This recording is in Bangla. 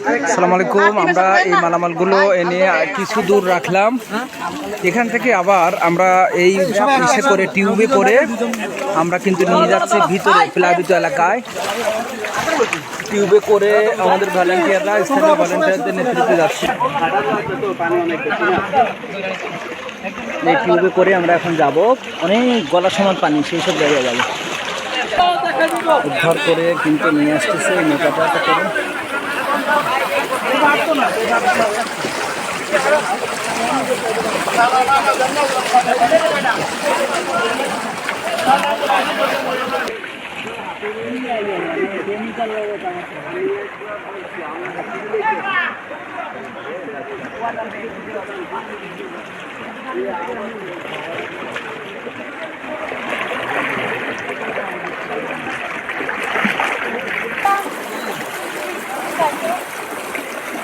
আসসালামু আলাইকুম। আমরা এই মালামালগুলো এনে কিছু দূর রাখলাম। এখান থেকে আবার আমরা এই ইসে করে টিউবে করে আমরা কিন্তু নিয়ে যাচ্ছি ভিতরে প্লাবিত এলাকায়। টিউবে করে আমাদের ভলান্টিয়াররা স্থানীয় ভলান্টিয়ারদের নেতৃত্বে যাচ্ছে। এই টিউবে করে আমরা এখন যাব, অনেক গলা সমান পানি, সেই সব জায়গায় যাবো। উদ্ধার করে কিন্তু নিয়ে আসতেছে এই নৌকাটা করে।